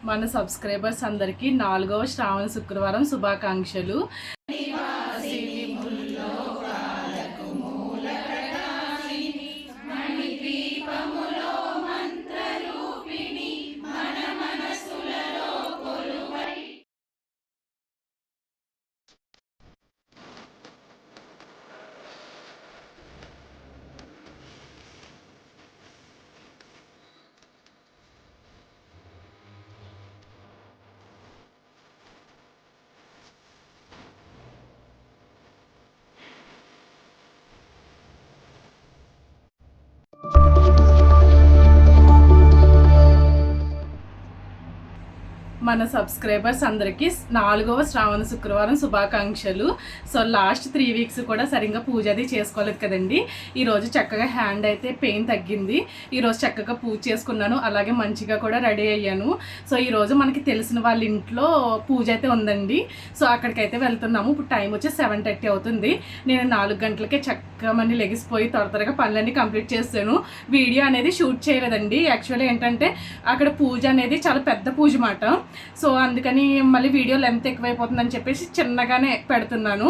మన సబ్స్క్రైబర్స్ అందరికీ 4వ శ్రావణ శుక్రవారం శుభాకాంక్షలు. మన సబ్స్క్రైబర్స్ అందరికీ 4వ శ్రావణ శుక్రవారం శుభాకాంక్షలు. సో లాస్ట్ 3 వీక్స్ కూడా సరిగ్గా పూజ అది చేసుకోలేదు కదండి. ఈరోజు చక్కగా హ్యాండ్ అయితే పెయిన్ తగ్గింది. ఈరోజు చక్కగా పూజ చేసుకున్నాను, అలాగే మంచిగా కూడా రెడీ అయ్యాను. సో ఈరోజు మనకి తెలిసిన వాళ్ళ ఇంట్లో పూజ అయితే ఉందండి. సో అక్కడికైతే వెళ్తున్నాము. ఇప్పుడు టైం వచ్చి 7:30 అవుతుంది. నేను 4 గంటలకే చక్కగా మళ్ళీ లెగిసిపోయి త్వరగా పనులన్నీ కంప్లీట్ చేస్తాను. వీడియో అనేది షూట్ చేయలేదండి. యాక్చువల్లీ ఏంటంటే అక్కడ పూజ అనేది చాలా పెద్ద పూజ మాట. సో అందుకని మళ్ళీ వీడియో లెంత్ ఎక్కువైపోతుందని చెప్పేసి చిన్నగానే పెడుతున్నాను.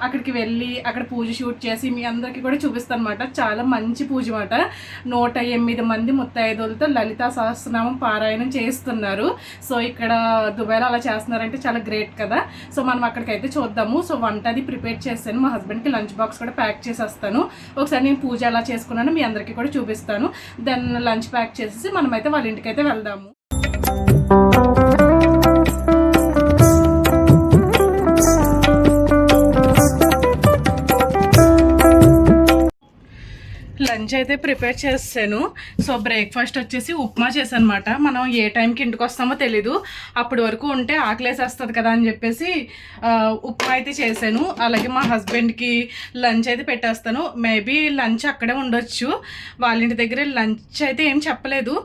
అక్కడికి వెళ్ళి అక్కడ పూజ షూట్ చేసి మీ అందరికీ కూడా చూపిస్తాను అనమాట. చాలా మంచి పూజ మాట. 108 మంది ముత్తైదులతో లలితా సహస్రనామం పారాయణం చేస్తున్నారు. సో ఇక్కడ దుబాయ్లో అలా చేస్తున్నారంటే చాలా గ్రేట్ కదా. సో మనం అక్కడికైతే చూద్దాము. సో వంట అది ప్రిపేర్ చేస్తాను. మా హస్బెండ్కి లంచ్ బాక్స్ కూడా ప్యాక్ చేసేస్తాను. ఒకసారి నేను పూజ ఎలా చేసుకున్నానో మీ అందరికీ కూడా చూపిస్తాను. దెన్ లంచ్ ప్యాక్ చేసేసి మనమైతే వాళ్ళ ఇంటికి అయితే వెళ్దాము. లంచ్ అయితే ప్రిపేర్ చేస్తాను. సో బ్రేక్ఫాస్ట్ వచ్చేసి ఉప్మా చేశాను అనమాట. మనం ఏ టైంకి ఇంటికి వస్తామో తెలీదు, అప్పటి వరకు ఉంటే ఆకలేసేస్తుంది కదా అని చెప్పేసి ఉప్మా అయితే చేశాను. అలాగే మా హస్బెండ్కి లంచ్ అయితే పెట్టేస్తాను. మేబీ లంచ్ అక్కడే ఉండొచ్చు, వాళ్ళ ఇంటి దగ్గర లంచ్ అయితే ఏం చెప్పలేదు.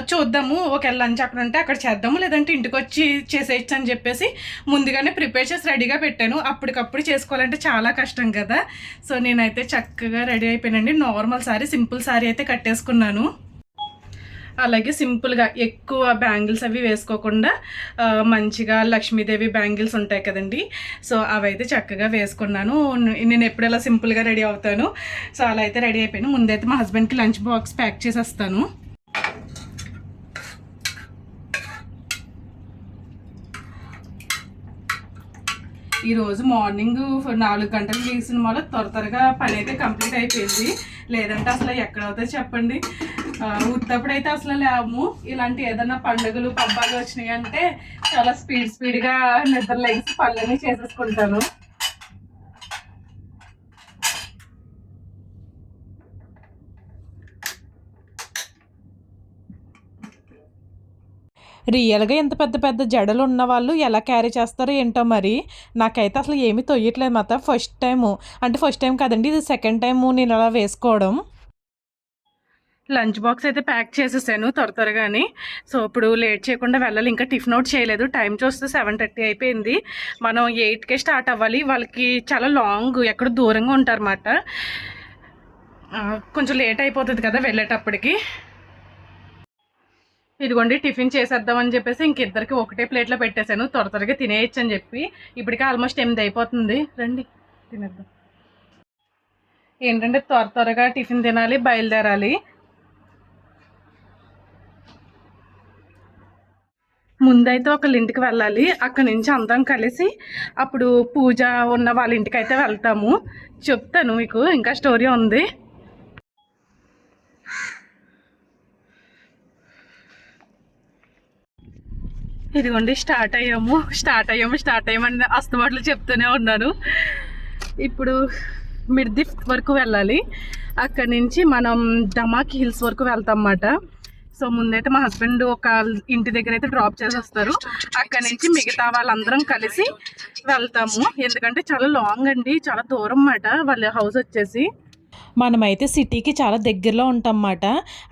చూద్దాము, ఒకవేళ లంచ్ అక్కడ ఉంటే అక్కడ చేద్దాము, లేదంటే ఇంటికి వచ్చి చేసేయచ్చు అని చెప్పేసి ముందుగానే ప్రిపేర్ చేసి రెడీగా పెట్టాను. అప్పటికప్పుడు చేసుకోవాలంటే చాలా కష్టం కదా. సో నేనైతే చక్కగా రెడీ అయిపోయానండి. నార్మల్ సారీ, సింపుల్ సారీ అయితే కట్టేసుకున్నాను. అలాగే సింపుల్గా ఎక్కువ బ్యాంగిల్స్ అవి వేసుకోకుండా మంచిగా లక్ష్మీదేవి బ్యాంగిల్స్ ఉంటాయి కదండి. సో అవైతే చక్కగా వేసుకున్నాను. నేను ఎప్పుడెలా సింపుల్గా రెడీ అవుతాను. సో అలా అయితే రెడీ అయిపోయాను. ముందైతే మా హస్బెండ్కి లంచ్ బాక్స్ ప్యాక్ చేసేస్తాను. ఈరోజు మార్నింగ్ 4 గంటలకు లేచిన వల్ల త్వరగా పని అయితే కంప్లీట్ అయిపోయింది. లేదంటే అసలు ఎక్కడవుతుంది చెప్పండి. ఉత్తప్పుడైతే అసలు లేము. ఇలాంటి ఏదైనా పండుగలు పబ్బాలు వచ్చినాయి అంటే చాలా స్పీడ్గా నిద్ర లేచి పనులన్నీ చేసేసుకుంటాను. రియల్గా ఇంత పెద్ద పెద్ద జడలు ఉన్న వాళ్ళు ఎలా క్యారీ చేస్తారో ఏంటో మరి. నాకైతే అసలు ఏమీ తొయ్యట్లేదు మాట. ఫస్ట్ టైం కాదండి, ఇది సెకండ్ టైము నేను అలా వేసుకోవడం. లంచ్ బాక్స్ అయితే ప్యాక్ చేసేసాను త్వరగానే. సో ఇప్పుడు లేట్ చేయకుండా వెళ్ళాలి. ఇంకా టిఫిన్ అవుట్ చేయలేదు. టైం చూస్తే 7:30 అయిపోయింది. మనం 8కే స్టార్ట్ అవ్వాలి. వాళ్ళకి చాలా లాంగ్, ఎక్కడ దూరంగా ఉంటారన్నమాట. కొంచెం లేట్ అయిపోతుంది కదా వెళ్ళేటప్పటికి. ఇదిగోండి టిఫిన్ చేసేద్దామని చెప్పేసి ఇంకిద్దరికి ఒకటే ప్లేట్లో పెట్టేశాను. త్వరగా తినేయచ్చు అని చెప్పి. ఇప్పటికే ఆల్మోస్ట్ 8 అయిపోతుంది. రండి తినేద్దాం. ఏంటంటే త్వరగా టిఫిన్ తినాలి, బయలుదేరాలి. ముందైతే ఒకళ్ళ ఇంటికి వెళ్ళాలి. అక్కడి నుంచి అందరం కలిసి అప్పుడు పూజ ఉన్న వాళ్ళ ఇంటికి అయితే వెళ్తాము. చెప్తాను మీకు, ఇంకా స్టోరీ ఉంది. ఇదిగోండి స్టార్ట్ అయ్యామని అస్తమాటలు చెప్తూనే ఉన్నాను. ఇప్పుడు మిర్దిఫ్ వరకు వెళ్ళాలి. అక్కడి నుంచి మనం దమాక్ హిల్స్ వరకు వెళ్తాం అన్నమాట. సో ముందైతే మా హస్బెండ్ ఒక ఇంటి దగ్గర అయితే డ్రాప్ చేసేస్తారు. అక్కడి నుంచి మిగతా వాళ్ళందరం కలిసి వెళ్తాము. ఎందుకంటే చాలా లాంగ్ అండి, చాలా దూరం అన్నమాట వాళ్ళ హౌస్ వచ్చేసి. మనమైతే సిటీకి చాలా దగ్గరలో ఉంటామన్నమాట.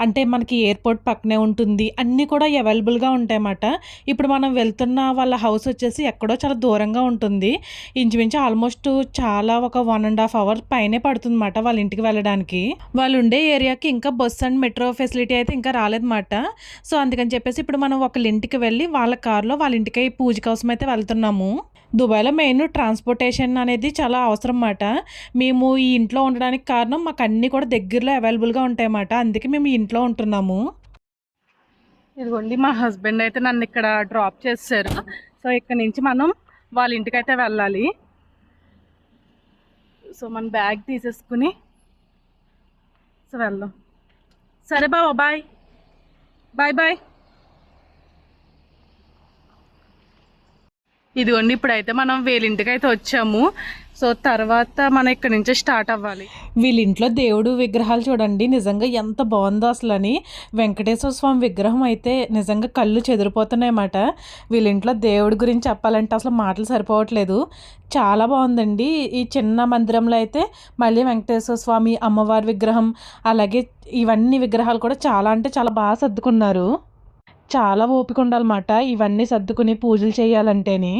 అంటే మనకి ఎయిర్‌పోర్ట్ పక్కనే ఉంటుంది. అన్నీ కూడా అవైలబుల్‌గా ఉంటాయన్నమాట. ఇప్పుడు మనం వెళ్తున్న వాళ్ళ హౌస్ వచ్చేసి ఎక్కడో చాలా దూరంగా ఉంటుంది. ఇంచుమించు ఆల్మోస్ట్ చాలా ఒక 1½ అవర్ పైనే పడుతుందన్నమాట వాళ్ళ ఇంటికి వెళ్ళడానికి. వాళ్ళు ఉండే ఏరియాకి ఇంకా బస్ అండ్ మెట్రో ఫెసిలిటీ అయితే ఇంకా రాలేదన్నమాట. సో, అందుకని చెప్పేసి ఇప్పుడు మనం ఒకళ్ళ ఇంటికి వెళ్ళి వాళ్ళ కార్‌లో వాళ్ళ ఇంటికి పూజ కోసం అయితే వెళ్తున్నాము. దుబాయ్‌లో మెయిన్ ట్రాన్స్‌పోర్టేషన్ అనేది చాలా అవసరం మాట. మేము ఈ ఇంట్లో ఉండడానికి కారణం మాకు అన్నీ కూడా దగ్గరలో అవైలబుల్‌గా ఉంటాయన్నమాట. అందుకే మేము ఈ ఇంట్లో ఉంటున్నాము. ఇదిగోండి మా హస్బెండ్ అయితే నన్ను ఇక్కడ డ్రాప్ చేశారు. సో ఇక్కడ నుంచి మనం వాళ్ళ ఇంటికైతే వెళ్ళాలి. సో మన బ్యాగ్ తీసేసుకుని సో వెళ్దాం. సరే బావ, బాయ్ బాయ్ బాయ్. ఇదిగోండి ఇప్పుడైతే మనం వీళ్ళింటికి అయితే వచ్చాము. సో తర్వాత మనం ఇక్కడ నుంచి స్టార్ట్ అవ్వాలి. వీళ్ళ ఇంట్లో దేవుడు విగ్రహాలు చూడండి నిజంగా ఎంత బాగుందో అసలని. వెంకటేశ్వర స్వామి విగ్రహం అయితే నిజంగా కళ్ళు చెదిరిపోతున్నాయన్నమాట. వీళ్ళ ఇంట్లో దేవుడి గురించి చెప్పాలంటే అసలు మాటలు సరిపోవట్లేదు. చాలా బాగుందండి. ఈ చిన్న మందిరంలో అయితే మళ్ళీ వెంకటేశ్వర స్వామి, అమ్మవారి విగ్రహం, అలాగే ఇవన్నీ విగ్రహాలు కూడా చాలా అంటే చాలా బాగా సర్దుకున్నారు. చాలా ఓపిక ఉండాలన్నమాట ఇవన్నీ సర్దుకుని పూజలు చేయాలంటేనే.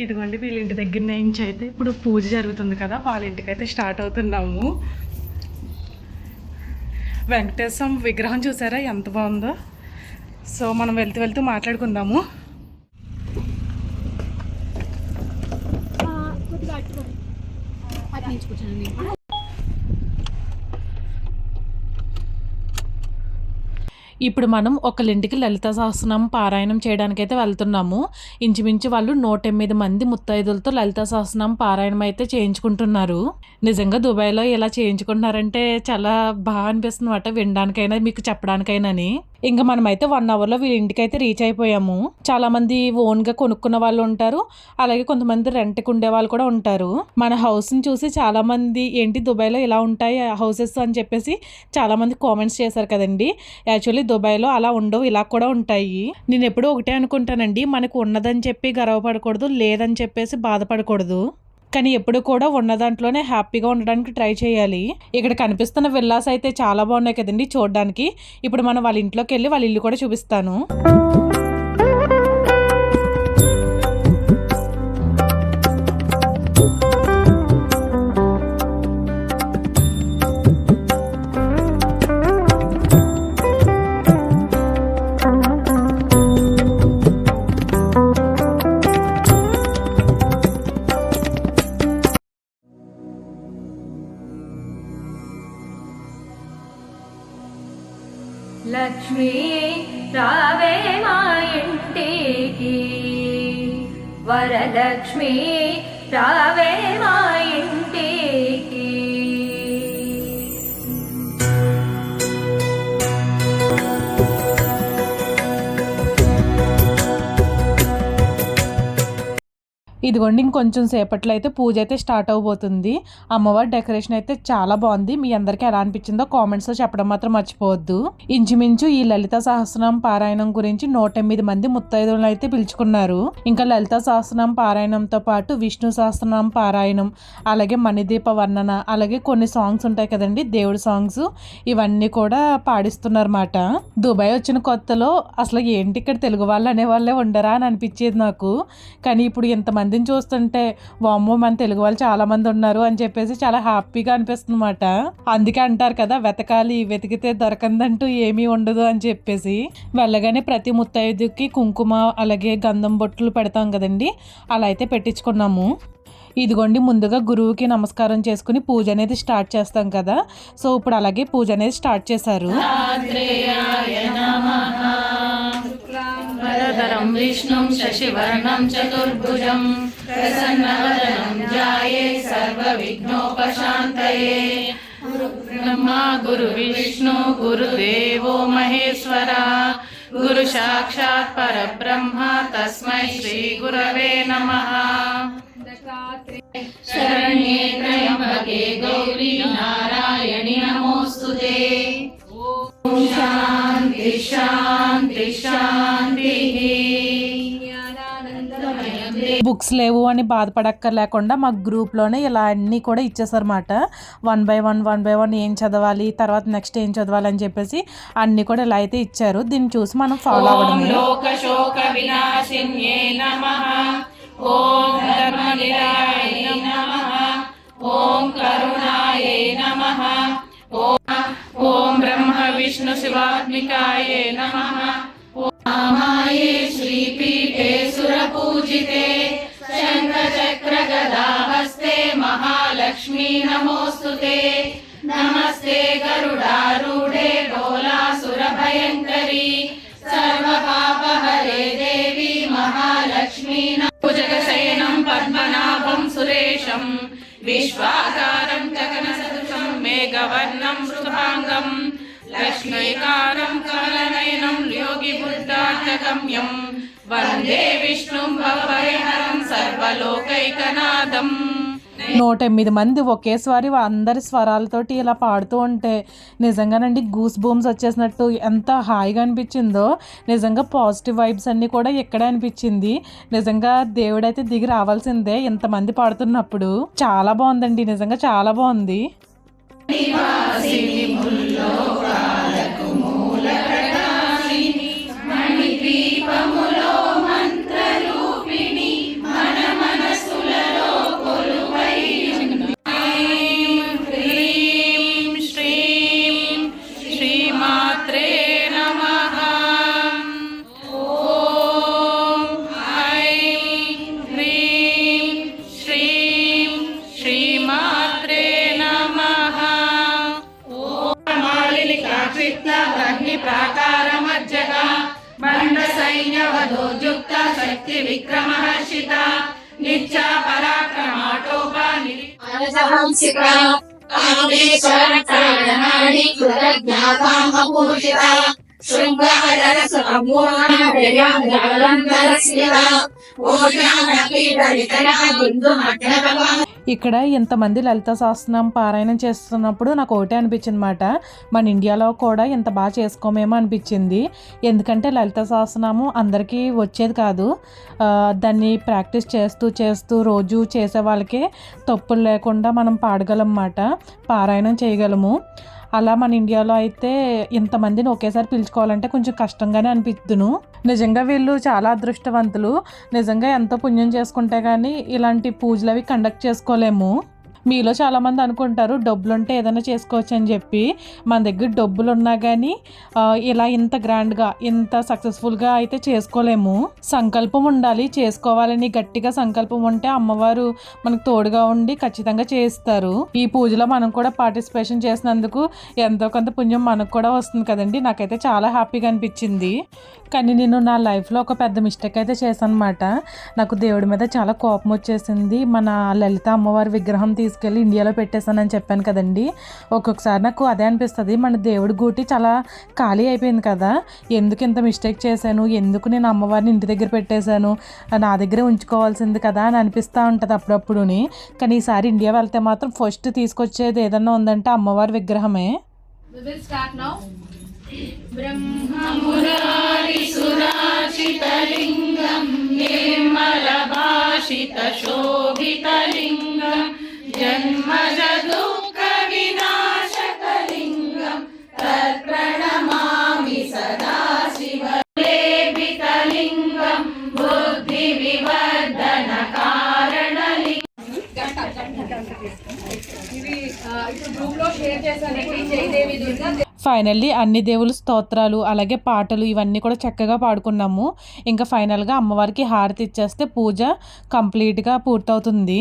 ఇదిగోండి వీళ్ళ ఇంటి దగ్గర నుంచి అయితే ఇప్పుడు పూజ జరుగుతుంది కదా, వాళ్ళ ఇంటికైతే స్టార్ట్ అవుతున్నాము. వెంకటేశ్వరం విగ్రహం చూసారా ఎంత బాగుందో. సో మనం వెళ్తూ వెళ్తూ మాట్లాడుకుందాము. ఇప్పుడు మనం ఒకళ్ళింటికి లలిత సహస్రనామం పారాయణం చేయడానికైతే వెళ్తున్నాము. ఇంచుమించు వాళ్ళు 108 మంది ముత్తైదులతో లలిత సహస్రనామం పారాయణం అయితే చేయించుకుంటున్నారు. నిజంగా దుబాయ్లో ఇలా చేయించుకుంటున్నారంటే చాలా బాగా అనిపిస్తుంది అన్నమాట, వినడానికైనా మీకు చెప్పడానికైనాని. ఇంకా మనమైతే 1 అవర్లో వీళ్ళ ఇంటికైతే రీచ్ అయిపోయాము. చాలామంది ఓన్గా కొనుక్కున్న వాళ్ళు ఉంటారు, అలాగే కొంతమంది రెంట్కి ఉండే వాళ్ళు కూడా ఉంటారు. మన హౌస్ని చూసి చాలామంది ఏంటి దుబాయ్లో ఇలా ఉంటాయి హౌసెస్ అని చెప్పేసి చాలామంది కామెంట్స్ చేశారు కదండి. యాక్చువల్లీ దుబాయ్లో అలా ఉండవు, ఇలా కూడా ఉంటాయి. నేను ఎప్పుడూ ఒకటే అనుకుంటానండి, మనకు ఉన్నదని చెప్పి గర్వపడకూడదు, లేదని చెప్పేసి బాధపడకూడదు. కానీ ఎప్పుడు కూడా ఉన్న దాంట్లోనే హ్యాపీగా ఉండడానికి ట్రై చేయాలి. ఇక్కడ కనిపిస్తున్న విల్లాస్ అయితే చాలా బాగున్నాయి కదండి చూడడానికి. ఇప్పుడు మనం వాళ్ళ ఇంట్లోకి వెళ్ళి వాళ్ళ ఇల్లు కూడా చూపిస్తాను. లక్ష్మీ రావే మా ఇంటికి, వరలక్ష్మి రావే మా ఇంటికి. ఇదిగోండి ఇంకొంచెం సేపట్లో అయితే పూజ అయితే స్టార్ట్ అవబోతుంది. అమ్మవారి డెకరేషన్ అయితే చాలా బాగుంది. మీ అందరికీ ఎలా అనిపించిందో కామెంట్స్లో చెప్పడం మాత్రం మర్చిపోవద్దు. ఇంచుమించు ఈ లలిత సహస్రనామ పారాయణం గురించి 108 మంది ముత్తైదులను అయితే పిలుచుకున్నారు. ఇంకా లలిత సహస్రనామ పారాయణంతో పాటు విష్ణు సహస్రనామ పారాయణం, అలాగే మణిదీప వర్ణన, అలాగే కొన్ని సాంగ్స్ ఉంటాయి కదండి దేవుడి సాంగ్స్, ఇవన్నీ కూడా పాడిస్తున్నారన్నమాట. దుబాయ్ వచ్చిన కొత్తలో అసలు ఏంటి ఇక్కడ తెలుగు వాళ్ళు అనేవాళ్ళే ఉండరా అని అనిపించేది నాకు. కానీ ఇప్పుడు ఇంతమందిని చూస్తుంటే వామ్మో మన తెలుగు వాళ్ళు చాలా మంది ఉన్నారు అని చెప్పేసి చాలా హ్యాపీగా అనిపిస్తుంది అన్నమాట. అందుకే అంటారు కదా, వెతకాలి వెతికితే దొరకందంటూ ఏమీ ఉండదు అని చెప్పేసి. వెళ్ళగానే ప్రతి ముత్తైదుకి కుంకుమ అలాగే గంధం బొట్లు పెడతాం కదండి, అలా అయితే పెట్టించుకున్నాము. ఇదిగోండి ముందుగా గురువుకి నమస్కారం చేసుకుని పూజ అనేది స్టార్ట్ చేస్తాం కదా, సో ఇప్పుడు అలాగే పూజ అనేది స్టార్ట్ చేశారు. వరదరం విష్ణుం శశివర్ణం చతుర్భుజం प्रसन्नवदनं ध्याये सर्वविघ्नोपशान्तये ब्रह्मा गुरुविष्णु गुरुदेवो महेश्वरा गुरु साक्षात् परब्रह्म तस्मै श्री गुरवे नमः। शरण्ये त्र्यंबके गौरी नारायणि नमोस्तुते। ओम शांति शांति शांति। బుక్స్ లేవు అని బాధపడక్కర్లేకుండా మా గ్రూప్లోనే ఇలా అన్నీ కూడా ఇచ్చేసారన్నమాట. 1 by 1 ఏం చదవాలి, తర్వాత నెక్స్ట్ ఏం చదవాలి అని చెప్పేసి అన్నీ కూడా ఇలా అయితే ఇచ్చారు. దీన్ని చూసి మనం ఫాలో అవ్వడమే. లోక శోక వినాశిన్యే నమః ఓం ధర్మనిలయాయ నమః ఓం కరుణాయే నమః ఓం బ్రహ్మ విష్ణు శివాత్మికాయ నమః ఓం రామాయే శ్రీపీఠే సురపూజితే శంఖచక్ర గదాహస్తే మహాలక్ష్మీ నమోస్తుతే। నమస్తే గరుడారూఢే డోలాసురభయంకరీ సర్వపాపహరే దేవి మహాలక్ష్మీ భుజగశయనం పద్మనాభం సురేశం విశ్వాకారం గగనసదృశం మేఘవర్ణం శుభాంగం లక్ష్మీకారం కమలనయనం యోగి బుద్ధార్థగమ్యం వందే విష్ణుం భవభయహరం సర్వలోకైకనాథం। 108 మంది ఒకేసారి అందరి స్వరాలతోటి ఇలా పాడుతూ ఉంటే నిజంగానండి గూస్ బూమ్స్ వచ్చేసినట్టు ఎంత హాయిగా అనిపించిందో. నిజంగా పాజిటివ్ వైబ్స్ అన్నీ కూడా ఇక్కడే అనిపించింది. నిజంగా దేవుడైతే దిగి రావాల్సిందే ఇంతమంది పాడుతున్నప్పుడు. చాలా బాగుందండి, నిజంగా చాలా బాగుంది. సైన్యవధోజుక్త శక్తి విక్రమహర్షిత నిత్యా పరాక్రమాటోపా ఇక్కడ ఇంతమంది లలిత సహస్రనామం పారాయణం చేస్తున్నప్పుడు నాకు ఒకటే అనిపించింది అన్నమాట, మన ఇండియాలో కూడా ఇంత బాగా చేసుకోమేమో అనిపించింది. ఎందుకంటే లలిత సహస్రనామం అందరికీ వచ్చేది కాదు. దాన్ని ప్రాక్టీస్ చేస్తూ చేస్తూ రోజు చేసే వాళ్ళకే తప్పులు లేకుండా మనం పాడగలం అన్నమాట, పారాయణం చేయగలము. అలా మన ఇండియాలో అయితే ఇంతమందిని ఒకేసారి పిలుచుకోవాలంటే కొంచెం కష్టంగానే అనిపిద్దును. నిజంగా వీళ్ళు చాలా అదృష్టవంతులు. నిజంగా ఎంతో పుణ్యం చేసుకుంటే కానీ ఇలాంటి పూజలు అవి కండక్ట్ చేసుకోలేము. మీలో చాలామంది అనుకుంటారు డబ్బులు ఉంటే ఏదైనా చేసుకోవచ్చు అని చెప్పి. మన దగ్గర డబ్బులు ఉన్నా కానీ ఇలా ఇంత గ్రాండ్గా ఇంత సక్సెస్ఫుల్గా అయితే చేసుకోలేము. సంకల్పం ఉండాలి, చేసుకోవాలని గట్టిగా సంకల్పం ఉంటే అమ్మవారు మనకు తోడుగా ఉండి ఖచ్చితంగా చేయిస్తారు. ఈ పూజలో మనం కూడా పార్టిసిపేషన్ చేసినందుకు ఎంతో కొంత పుణ్యం మనకు కూడా వస్తుంది కదండి. నాకైతే చాలా హ్యాపీగా అనిపించింది. కానీ నేను నా లైఫ్లో ఒక పెద్ద మిస్టేక్ అయితే చేశాను అన్నమాట. నాకు దేవుడి మీద చాలా కోపం వచ్చేసింది. మన లలిత అమ్మవారి విగ్రహం తీసుకెళ్ళి ఇండియాలో పెట్టేశానని చెప్పాను కదండి. ఒక్కొక్కసారి నాకు అదే అనిపిస్తుంది, మన దేవుడి గూటి చాలా ఖాళీ అయిపోయింది కదా, ఎందుకు ఇంత మిస్టేక్ చేశాను, ఎందుకు నేను అమ్మవారిని ఇంటి దగ్గర పెట్టేశాను, నా దగ్గరే ఉంచుకోవాల్సింది కదా అని అనిపిస్తూ ఉంటుంది అప్పుడప్పుడుని. కానీ ఈసారి ఇండియా వెళ్తే మాత్రం ఫస్ట్ తీసుకొచ్చేది ఏదన్నా ఉందంటే అమ్మవారి విగ్రహమే. బ్రహ్మమురారిసురాచితలింగం నిర్మల భాషిత శోభితలింగం జన్మజ దుఃఖ వినాశకలింగం తత్ప్రణమామి సదా శివలేపితలింగం బుద్ధి వివర్ధన కారణలింగం. ఫైనల్లీ అన్ని దేవుళ్ళ స్తోత్రాలు అలాగే పాటలు ఇవన్నీ కూడా చక్కగా పాడుకున్నాము. ఇంకా ఫైనల్గా అమ్మవారికి హారతి ఇచ్చేస్తే పూజ కంప్లీట్గా పూర్తవుతుంది.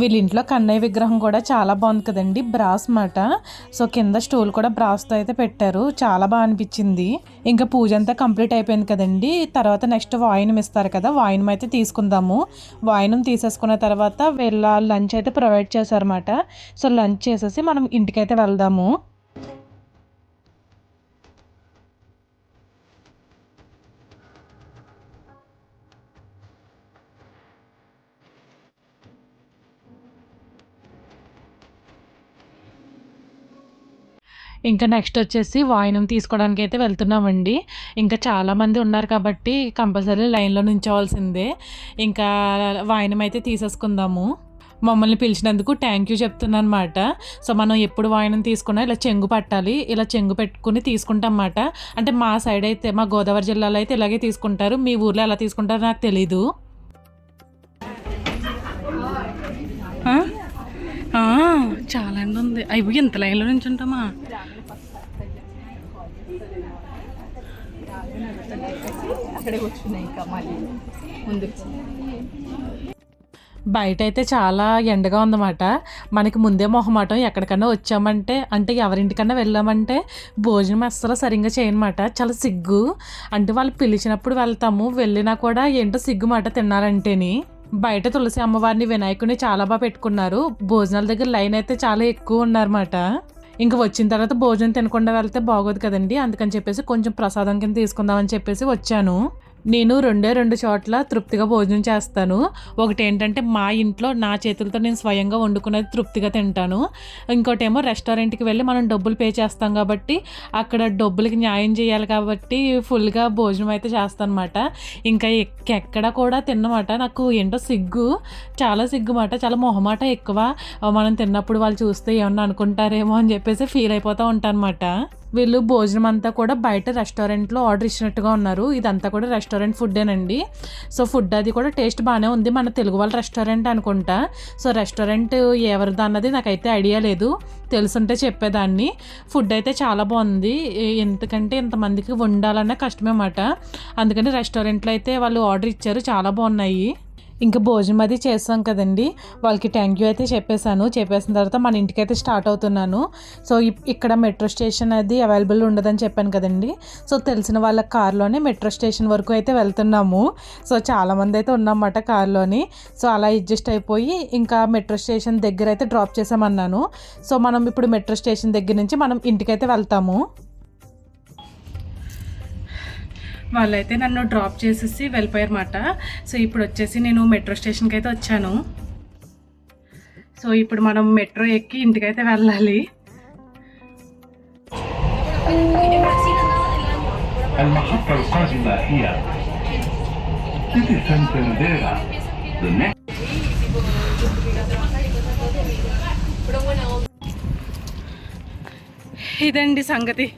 వీళ్ళ ఇంట్లో కన్నయ్య విగ్రహం కూడా చాలా బాగుంది కదండి, బ్రాస్ మాట. సో కింద స్టూల్ కూడా బ్రాస్తో అయితే పెట్టారు, చాలా బాగా అనిపించింది. ఇంకా పూజ అంతా కంప్లీట్ అయిపోయింది కదండి. తర్వాత నెక్స్ట్ వాయినం ఇస్తారు కదా, వాయినం అయితే తీసుకుందాము. వాయినం తీసేసుకున్న తర్వాత వీళ్ళ లంచ్ అయితే ప్రొవైడ్ చేశారన్నమాట. సో లంచ్ చేసేసి మనం ఇంటికైతే వెళ్దాము. ఇంకా నెక్స్ట్ వచ్చేసి వాయినం తీసుకోవడానికి అయితే వెళ్తున్నామండి. ఇంకా చాలామంది ఉన్నారు కాబట్టి కంపల్సరీ లైన్లో నుంచోవాల్సిందే. ఇంకా వాయినం అయితే తీసేసుకుందాము. మమ్మల్ని పిలిచినందుకు థ్యాంక్ యూ చెప్తున్నాను అనమాట. సో మనం ఎప్పుడు వాయినం తీసుకున్నా ఇలా చెంగు పట్టాలి, ఇలా చెంగు పెట్టుకుని తీసుకుంటాం అన్నమాట. అంటే మా సైడ్ అయితే, మా గోదావరి జిల్లాలో అయితే ఇలాగే తీసుకుంటారు. మీ ఊర్లో ఎలా తీసుకుంటారో నాకు తెలీదు. చాలా ఎండ ఉంది. అయ్యి ఇంత లైన్లో నుంచి ఉంటామా? బయట అయితే చాలా ఎండగా ఉందన్నమాట. మనకి ముందే మొహమాటం, ఎక్కడికన్నా వచ్చామంటే అంటే ఎవరింటికన్నా వెళ్ళామంటే భోజనం అస్సలు సరిగ్గా చేయనమాట. చాలా సిగ్గు. అంటే వాళ్ళు పిలిచినప్పుడు వెళ్తాము, వెళ్ళినా కూడా ఏంటో సిగ్గు మాట తిన్నారంటేని. బయట తులసి అమ్మవారిని, వినాయకుడిని చాలా బాగా పెట్టుకున్నారు. భోజనాల దగ్గర లైన్ అయితే చాలా ఎక్కువ ఉన్నారన్నమాట. ఇంకా వచ్చిన తర్వాత భోజనం తినకుండా వెళ్తే బాగోదు కదండి, అందుకని చెప్పేసి కొంచెం ప్రసాదం కింద తీసుకుందామని చెప్పేసి వచ్చాను. నేను రెండు చోట్ల తృప్తిగా భోజనం చేస్తాను. ఒకటి ఏంటంటే మా ఇంట్లో నా చేతులతో నేను స్వయంగా వండుకునేది తృప్తిగా తింటాను. ఇంకోటేమో రెస్టారెంట్కి వెళ్ళి మనం డబ్బులు పే చేస్తాం కాబట్టి అక్కడ డబ్బులకి న్యాయం చేయాలి కాబట్టి ఫుల్గా భోజనం అయితే చేస్తాను అనమాట. ఇంకా ఎక్కడ కూడా తిన్నమాట నాకు ఏంటో సిగ్గు, చాలా సిగ్గుమాట, చాలా మొహమాట ఎక్కువ. మనం తిన్నప్పుడు వాళ్ళు చూస్తే ఏమన్నా అనుకుంటారేమో అని చెప్పేసి ఫీల్ అయిపోతూ ఉంటాను అనమాట. వీళ్ళు భోజనం అంతా కూడా బయట రెస్టారెంట్లో ఆర్డర్ ఇచ్చినట్టుగా ఉన్నారు. ఇదంతా కూడా రెస్టారెంట్ ఫుడ్డేనండి. సో ఫుడ్ అది కూడా టేస్ట్ బాగానే ఉంది, మన తెలుగు వాళ్ళ రెస్టారెంట్ అనుకుంటా. సో రెస్టారెంట్ ఎవరిది అన్నది నాకైతే ఐడియా లేదు, తెలుసుంటే చెప్పేదాన్ని. ఫుడ్ అయితే చాలా బాగుంది, ఎందుకంటే ఇంతమందికి వండాలన్నా కష్టమే అన్నమాట. అందుకని రెస్టారెంట్లో అయితే వాళ్ళు ఆర్డర్ ఇచ్చారు, చాలా బాగున్నాయి. ఇంకా భోజనం అది చేస్తాం కదండి, వాళ్ళకి థ్యాంక్ యూ అయితే చెప్పేశాను. చెప్పేసిన తర్వాత మన ఇంటికి అయితే స్టార్ట్ అవుతున్నాను. సో ఇక్కడ మెట్రో స్టేషన్ అది అవైలబుల్ ఉండదని చెప్పాను కదండి. సో తెలిసిన వాళ్ళ కార్లోనే మెట్రో స్టేషన్ వరకు అయితే వెళ్తున్నాము. సో చాలామంది అయితే ఉన్నమాట కార్లోని. సో అలా అడ్జస్ట్ అయిపోయి ఇంకా మెట్రో స్టేషన్ దగ్గర అయితే డ్రాప్ చేసామన్నాను. సో మనం ఇప్పుడు మెట్రో స్టేషన్ దగ్గర నుంచి మనం ఇంటికైతే వెళ్తాము. వాళ్ళైతే నన్ను డ్రాప్ చేసేసి వెళ్ళిపోయారన్నమాట. సో ఇప్పుడు వచ్చేసి నేను మెట్రో స్టేషన్కి అయితే వచ్చాను. సో ఇప్పుడు మనం మెట్రో ఎక్కి ఇంటికైతే వెళ్ళాలి. ఇదండి సంగతి.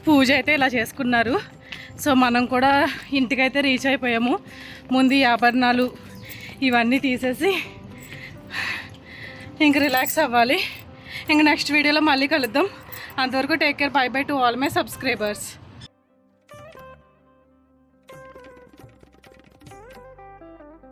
పూజ అయితే ఇలా చేసుకున్నారు. సో మనం కూడా ఇంటికైతే రీచ్ అయిపోయాము. ముందు ఈ ఆభరణాలు ఇవన్నీ తీసేసి ఇంక రిలాక్స్ అవ్వాలి. ఇంక నెక్స్ట్ వీడియోలో మళ్ళీ కలుద్దాం. అంతవరకు take care, by by to all my subscribers.